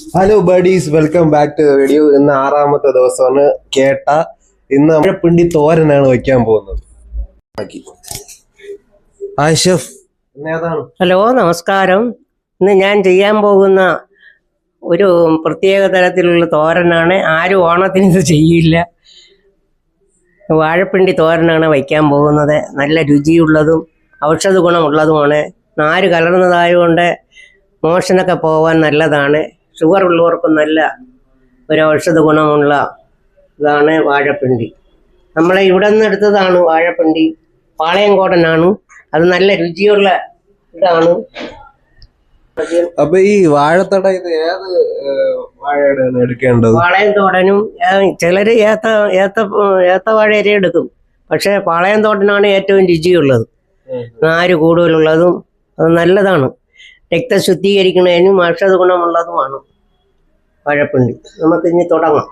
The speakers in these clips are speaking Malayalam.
Hello buddies, welcome back to video. ഇന്ന് ആറാമത്തെ ദിവസമാണ്. ഇന്ന് നമ്മുടെ പിണ്ടി തോരനാണ് വയ്ക്കാൻ പോകുന്നത്. ഷെഫ്, ഹലോ, നമസ്കാരം. ഇന്ന് ഞാൻ ചെയ്യാൻ പോകുന്ന ഒരു പ്രത്യേക തരത്തിലുള്ള തോരനാണ്. ആരും ഓണത്തിന് ഇത് ചെയ്യില്ല. വാഴപ്പിണ്ടി തോരനാണ് വയ്ക്കാൻ പോകുന്നത്. നല്ല രുചിയുള്ളതും ഔഷധ ഗുണമുള്ളതുമാണ്. നാര് കലർന്നതായതുകൊണ്ട് മോഷനൊക്കെ പോകാൻ നല്ലതാണ്. ഷുഗർ ഉള്ളവർക്കും നല്ല ഒരു ഔഷധ ഗുണമുള്ള ഇതാണ് വാഴപ്പിണ്ടി. നമ്മളെ ഇവിടെ നിന്ന് എടുത്തതാണ് വാഴപ്പിണ്ടി. പാളയംകോടനാണ്. അത് നല്ല രുചിയുള്ള ഇതാണ്. അപ്പൊ ഈ വാഴത്തട ഇത് ഏത് വാഴയുടെ എടുക്കേണ്ടത്? പാളയംതോടനും ചിലര് ഏത്ത വാഴ എടുക്കും. പക്ഷെ പാളയംതോടനാണ് ഏറ്റവും രുചിയുള്ളത്, നാര് കൂടുതലുള്ളതും. അത് നല്ലതാണ്, രക്തശുദ്ധീകരിക്കുന്നതിനും ഔഷധ ഗുണമുള്ളതുമാണ് വാഴപ്പിണ്ടി. നമുക്ക് ഇനി തുടങ്ങാം.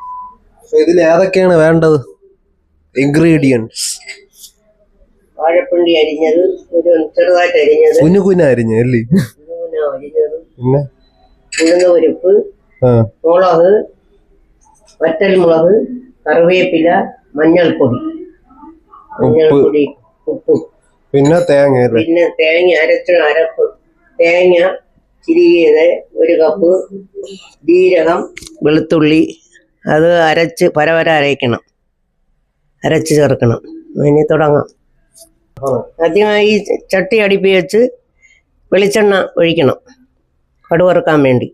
ഇതിൽ ഏതൊക്കെയാണ് വേണ്ടത് ഇൻഗ്രീഡിയൻസ്? വാഴപ്പിണ്ടി അരിഞ്ഞത്, ഒരു ചെറുതായിട്ട് അരിഞ്ഞത്, കുനുകുന അരിഞ്ഞല്ലേ? അരിഞ്ഞത്, പിന്നെ ഉഴുന്ന് പരിപ്പ്, മുളക്, വറ്റൽമുളക്, കറിവേപ്പില, മഞ്ഞൾപ്പൊടി, ഉപ്പ്, പിന്നെ തേങ്ങ അരപ്പ്, തേങ്ങ ചിരികിയത് 1 കപ്പ്, ജീരകം, വെളുത്തുള്ളി, അത് അരച്ച് പരവര അരച്ച് ചേർക്കണം. ഇനി തുടങ്ങാം. ആദ്യമായി ചട്ടി അടുപ്പി വെച്ച് വെളിച്ചെണ്ണ ഒഴിക്കണം, കടുവറുക്കാൻ വേണ്ടി.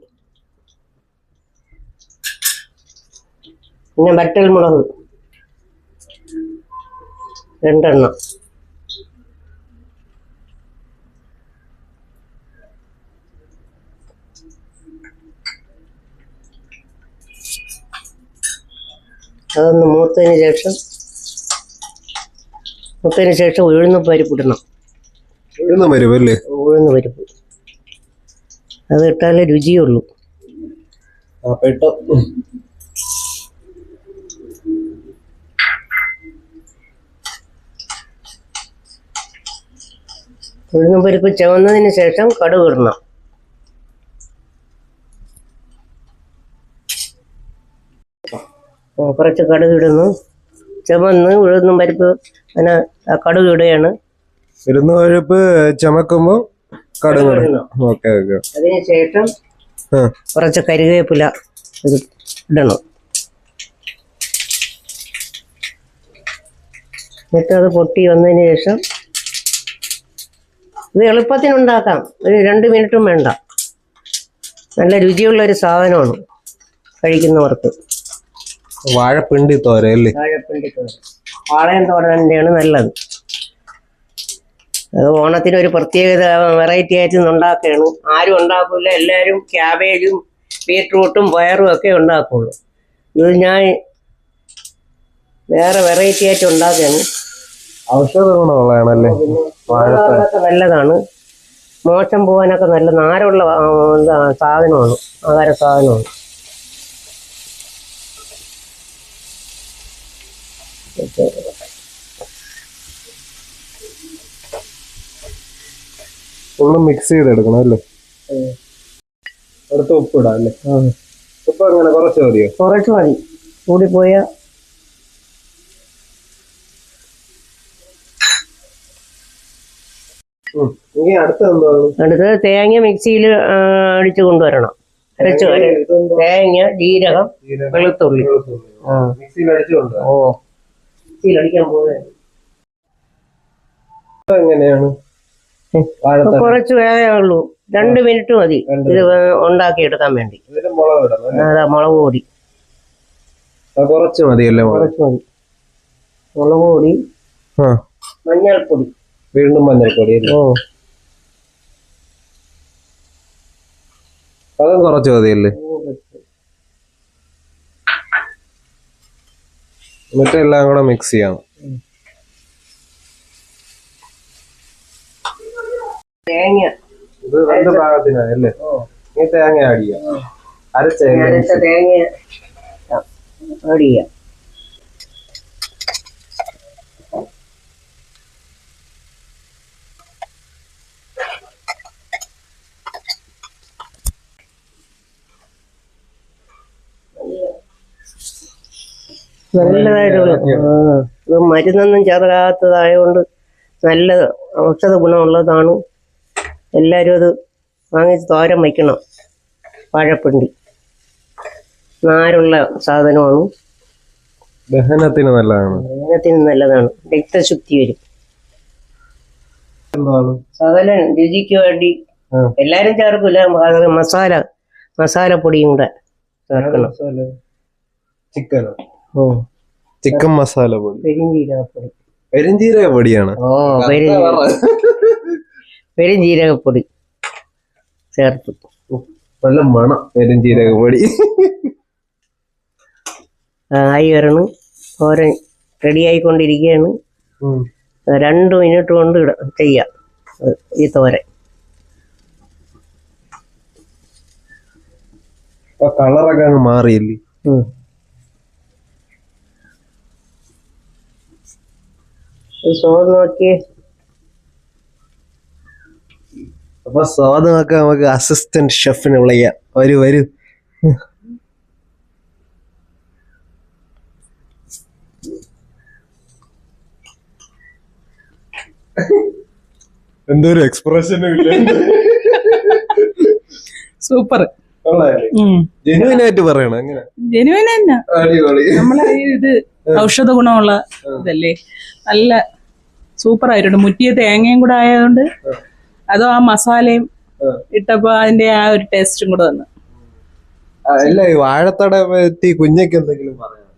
പിന്നെ വറ്റൽമുളക് 2 എണ്ണം, അതൊന്ന് മൂത്തതിന് ശേഷം ഉഴുന്ന് പരിപ്പ് ഇടണം. ഉഴുന്ന് പരിപ്പ് അത് ഇട്ടാലേ രുചിയുള്ളൂ. ഉഴുന്ന് പരിപ്പ് ചുവന്നതിന് ശേഷം കടുക് ഇടണം. കുറച്ച് കടുക് ഇടുന്നു. ചുമന്ന് ഉഴുന്നും പരിപ്പ് അങ്ങനെ കടുക് ഇടുകയാണ്. ഉഴുന്ന് പരിപ്പ് ചുമക്കുമ്പോ കടുക് ഇടണം. അതിനുശേഷം കുറച്ച് കരിവേപ്പില ഇടണം. എന്നിട്ട് അത് പൊട്ടി വന്നതിന് ശേഷം, ഇത് എളുപ്പത്തിനുണ്ടാക്കാം, ഒരു 2 മിനിറ്റും വേണ്ട. നല്ല രുചിയുള്ള ഒരു സാധനമാണ് കഴിക്കുന്നവർക്ക്. വാഴപ്പിണ്ടി തോരൻ, പാളയം തോരൻ്റെയാണ് നല്ലത്. അത് ഓണത്തിന് ഒരു പ്രത്യേകത വെറൈറ്റി ആയിട്ട് ഉണ്ടാക്കുകയാണ്. ആരും ഉണ്ടാക്കില്ല, എല്ലാവരും ക്യാബേജും ബീട്രൂട്ടും പയറും ഒക്കെ ഉണ്ടാക്കുള്ളൂ. ഇത് ഞാൻ വേറെ വെറൈറ്റി ആയിട്ട് ഉണ്ടാക്കുകയാണ്. ഔഷധ ഗുണമുള്ളതാണല്ലേ? വാഴത്തൊക്കെ നല്ലതാണ്. മോശം പോകാനൊക്കെ നല്ല നാരുള്ള സാധനമാണ്, ആഹാര സാധനമാണ്. ഒന്ന് മിക്സ് ചെയ്തെടുക്കണം അല്ലേ? അടുത്ത് ഉപ്പ് ഇടാം അല്ലേ? ഉപ്പ് അങ്ങനെ കുറച്ച് മതിയോ? കുറച്ച് മതി, കൂടിപ്പോയ. അടുത്തത് തേങ്ങ മിക്സിയിൽ അടിച്ചു കൊണ്ടുവരണം. തേങ്ങ, ജീരകം, വെളുത്തുള്ളി മിക്സിയിലടിക്കാൻ പോകുന്നത്. എങ്ങനെയാണ്? കുറച്ച് വേഗമേ ഉള്ളൂ, 2 മിനിറ്റ് മതി ഇത് ഉണ്ടാക്കിയെടുക്കാൻ വേണ്ടി. അതാ മുളക് പൊടി കുറച്ച് മതിയല്ലേ? കുറച്ച് മതി. മുളക് പൊടി, മഞ്ഞൾപ്പൊടി, വീണ്ടും മഞ്ഞൾപ്പൊടി. അതും കുറച്ച് മതിയല്ലേ? എന്നിട്ട് എല്ലാം കൂടെ മിക്സ് ചെയ്യണം. തേങ്ങ ഇത് 2 ഭാഗത്തിനല്ലേ? ഈ തേങ്ങ ആഡ് ചെയ്യാം. അരച്ച തേങ്ങ ആഡ് ചെയ്യാം. നല്ലതായിട്ടുള്ള ഇത് മരുന്നൊന്നും ചേർക്കാത്തതായതുകൊണ്ട് നല്ല ഔഷധ ഗുണമുള്ളതാണ്. എല്ലാവരും അത് വാങ്ങിച്ച് തോരൻ വയ്ക്കണം. വാഴപ്പിണ്ടി നാരുള്ള സാധനമാണ്, ദഹനത്തിന് നല്ലതാണ്, ദഹനത്തിന് നല്ലതാണ്, രക്തശുദ്ധി വരും. എന്താണ് സാധനം രുചിക്ക് വേണ്ടി എല്ലാരും ചേർക്കില്ല, മസാലപ്പൊടിയും കൂടെ ചേർക്കണം. ചിക്കനോ? ഓ, ചിക്കൻ മസാല പൊടി, പെരുംജീരകപ്പൊടി. പെരുംജീരക പൊടിയാണ്. ഓ, പെരുംജീരകപ്പൊടി ചേർത്ത് നല്ല മണം പെരുംജീരക പൊടി. ആയി വരണം. തോരൻ റെഡി ആയിക്കൊണ്ടിരിക്കുകയാണ്. 2 മിനിറ്റ് കൊണ്ട് ചെയ്യാം ഈ തോരൻ. കളറൊക്കെ അങ്ങ് മാറിയില്ലേ? സ്വാദ് നോക്കിയേ. അപ്പൊ സ്വാദ് നോക്കാൻ നമുക്ക് അസിസ്റ്റന്റ് ഷെഫിനെ വിളിക്കാം. വരൂ. എന്തൊരു എക്സ്പ്രഷനും ഇല്ല. സൂപ്പർ, ജെനുവിൻ ആയിട്ട് പറയണം. അങ്ങനെ ജെനുവിൻ തന്നെ. അടിപൊളി. നമ്മളെ ഇത് ഔഷധ ഗുണമുള്ള ഇതല്ലേ, നല്ല സൂപ്പർ ആയിട്ടുണ്ട്. മുറ്റിയ തേങ്ങയും കൂടെ ആയതുകൊണ്ട് അതോ ആ മസാലയും ഇട്ടപ്പോ അതിന്റെ ആ ഒരു ടേസ്റ്റും കൂടെ വന്നു. അല്ല, വാഴത്തട പറ്റി കുഞ്ഞൊക്കെ എന്തെങ്കിലും പറയാം?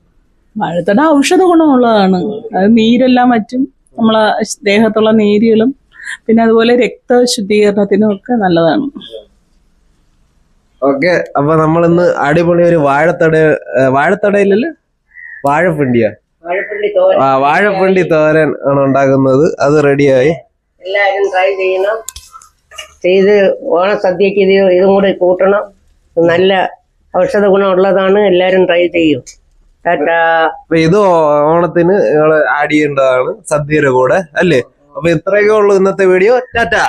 വാഴത്തട ഔഷധ ഗുണമുള്ളതാണ്. അത് നീരെല്ലാം വറ്റും, നമ്മളെ ദേഹത്തുള്ള നീരുകളും, പിന്നെ അതുപോലെ രക്തശുദ്ധീകരണത്തിനും ഒക്കെ നല്ലതാണ്. ഓക്കെ, അപ്പൊ നമ്മളിന്ന് അടിപൊളി ഒരു വാഴത്തടയിലല്ലേ, വാഴപ്പിണ്ടിയാ, വാഴപ്പിണ്ടി തോരൻ ആണ് ഉണ്ടാക്കുന്നത്. അത് റെഡിയായി. എല്ലാവരും ട്രൈ ചെയ്യണം. ചെയ്ത് ഓണസദ്യക്ക് ഇതും കൂടി കൂട്ടണം. നല്ല ഔഷധ ഗുണമുള്ളതാണ്. എല്ലാവരും ട്രൈ ചെയ്യും. ടാറ്റാ. അപ്പൊ ഇത് ഓണത്തിന് നിങ്ങള് ആഡ് ചെയ്യേണ്ടതാണ് സദ്യയുടെ കൂടെ അല്ലേ? അപ്പൊ ഇത്രയൊക്കെ ഉള്ളൂ ഇന്നത്തെ വീഡിയോ. ടാറ്റാ.